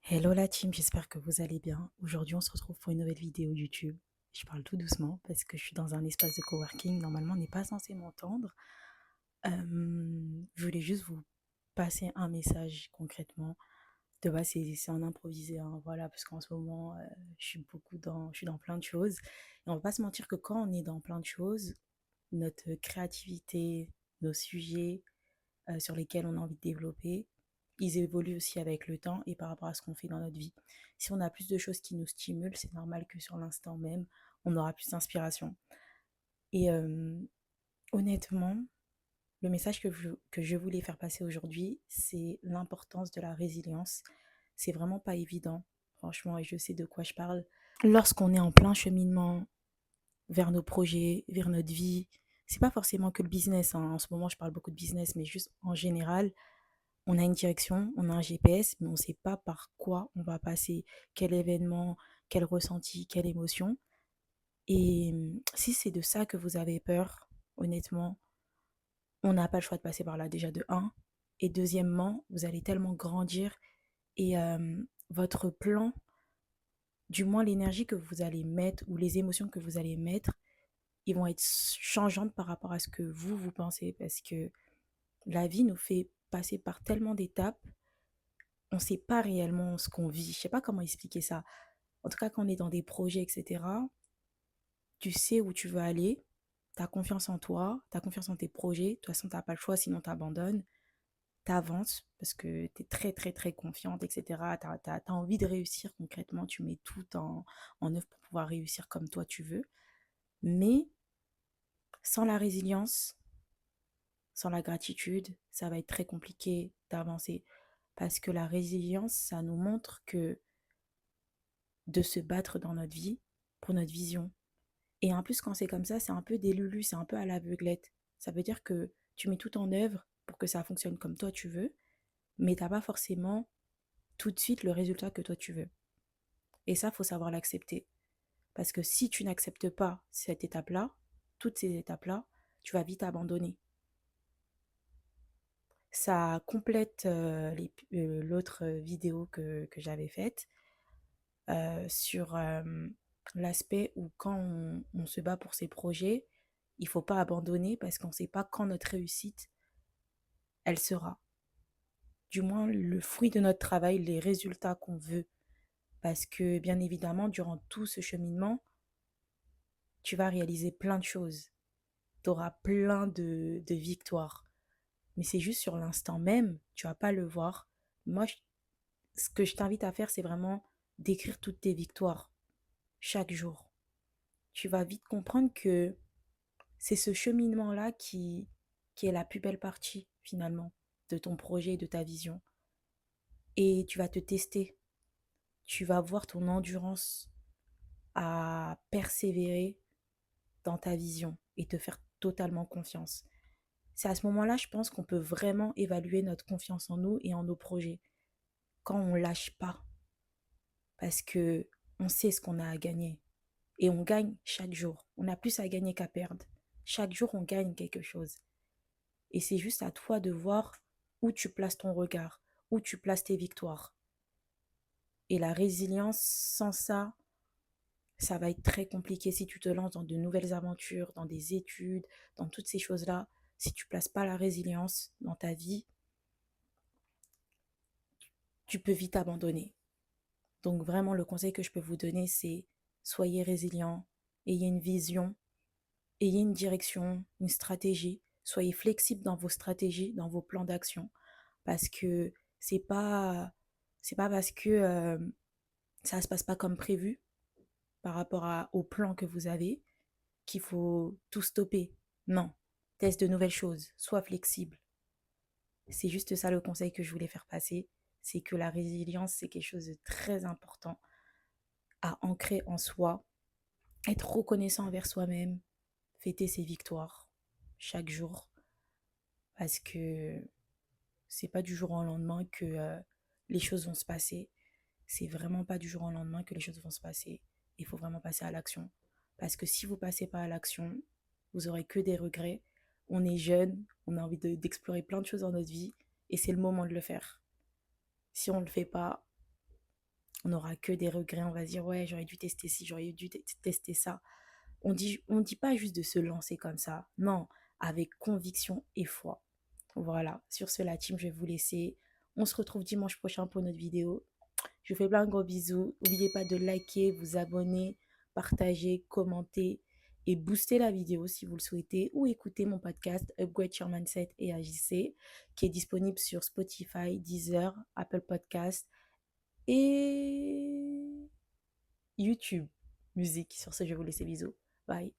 Hello la team, j'espère que vous allez bien. Aujourd'hui, on se retrouve pour une nouvelle vidéo YouTube. Je parle tout doucement parce que je suis dans un espace de coworking. Normalement, on n'est pas censé m'entendre. Je voulais juste vous passer un message concrètement. De base, c'est en improvisé, hein, voilà, parce qu'en ce moment, je suis dans plein de choses. Et on va pas se mentir que quand on est dans plein de choses, notre créativité, nos sujets, sur lesquels on a envie de développer, ils évoluent aussi avec le temps et par rapport à ce qu'on fait dans notre vie. Si on a plus de choses qui nous stimulent, c'est normal que sur l'instant même, on aura plus d'inspiration. Et honnêtement, le message que je voulais faire passer aujourd'hui, c'est l'importance de la résilience. C'est vraiment pas évident, franchement, et je sais de quoi je parle. Lorsqu'on est en plein cheminement vers nos projets, vers notre vie, c'est pas forcément que le business, hein. En ce moment, je parle beaucoup de business, mais juste en général, on a une direction, on a un GPS, mais on ne sait pas par quoi on va passer, quel événement, quel ressenti, quelle émotion. Et si c'est de ça que vous avez peur, honnêtement, on n'a pas le choix de passer par là déjà de un. Et deuxièmement, vous allez tellement grandir et votre plan, du moins l'énergie que vous allez mettre ou les émotions que vous allez mettre, ils vont être changeantes par rapport à ce que vous pensez parce que la vie nous fait passer par tellement d'étapes, on ne sait pas réellement ce qu'on vit. Je ne sais pas comment expliquer ça. En tout cas, quand on est dans des projets, etc., tu sais où tu veux aller, tu as confiance en toi, tu as confiance en tes projets. De toute façon, tu n'as pas le choix, sinon tu abandonnes. Tu avances parce que tu es très, très, très confiante, etc. Tu as envie de réussir concrètement. Tu mets tout en œuvre pour pouvoir réussir comme toi tu veux. Mais sans la résilience, sans la gratitude, ça va être très compliqué d'avancer. Parce que la résilience, ça nous montre que de se battre dans notre vie pour notre vision. Et en plus, quand c'est comme ça, c'est un peu des lulus, c'est un peu à l'aveuglette. Ça veut dire que tu mets tout en œuvre pour que ça fonctionne comme toi tu veux, mais t'as pas forcément tout de suite le résultat que toi tu veux. Et ça, faut savoir l'accepter. Parce que si tu n'acceptes pas cette étape-là, toutes ces étapes-là, tu vas vite abandonner. Ça complète l'autre vidéo que j'avais faite sur l'aspect où quand on se bat pour ses projets, il faut pas abandonner parce qu'on ne sait pas quand notre réussite, elle sera. Du moins, le fruit de notre travail, les résultats qu'on veut. Parce que, bien évidemment, durant tout ce cheminement, tu vas réaliser plein de choses. Tu auras plein de victoires. Mais c'est juste sur l'instant même, tu vas pas le voir. Moi, ce que je t'invite à faire, c'est vraiment d'écrire toutes tes victoires chaque jour. Tu vas vite comprendre que c'est ce cheminement-là qui est la plus belle partie, finalement, de ton projet, de ta vision. Et tu vas te tester. Tu vas voir ton endurance à persévérer dans ta vision et te faire totalement confiance. C'est à ce moment-là, je pense qu'on peut vraiment évaluer notre confiance en nous et en nos projets. Quand on lâche pas, parce que on sait ce qu'on a à gagner. Et on gagne chaque jour. On a plus à gagner qu'à perdre. Chaque jour, on gagne quelque chose. Et c'est juste à toi de voir où tu places ton regard, où tu places tes victoires. Et la résilience, sans ça, ça va être très compliqué si tu te lances dans de nouvelles aventures, dans des études, dans toutes ces choses-là. Si tu ne places pas la résilience dans ta vie, tu peux vite abandonner. Donc vraiment, le conseil que je peux vous donner, c'est soyez résilient, ayez une vision, ayez une direction, une stratégie. Soyez flexible dans vos stratégies, dans vos plans d'action. Parce que c'est pas, c'est pas parce que ça se passe pas comme prévu par rapport au plan que vous avez qu'il faut tout stopper. Non, teste de nouvelles choses, sois flexible. C'est juste ça le conseil que je voulais faire passer, c'est que la résilience, c'est quelque chose de très important à ancrer en soi, être reconnaissant envers soi-même, fêter ses victoires chaque jour, parce que c'est pas du jour au lendemain que les choses vont se passer. C'est vraiment pas du jour au lendemain que les choses vont se passer. Il faut vraiment passer à l'action. Parce que si vous passez pas à l'action, vous aurez que des regrets. On est jeune, on a envie d'explorer plein de choses dans notre vie et c'est le moment de le faire. Si on ne le fait pas, on n'aura que des regrets. On va se dire, ouais, j'aurais dû tester ci, j'aurais dû tester ça. On dit pas juste de se lancer comme ça. Non, avec conviction et foi. Voilà, sur ce, la team, je vais vous laisser. On se retrouve dimanche prochain pour notre vidéo. Je vous fais plein de gros bisous. N'oubliez pas de liker, vous abonner, partager, commenter et booster la vidéo si vous le souhaitez, ou écouter mon podcast Upgrade Your Mindset et Agissez, qui est disponible sur Spotify, Deezer, Apple Podcast et YouTube Musique. Sur ce, je vais vous laisser bisous. Bye.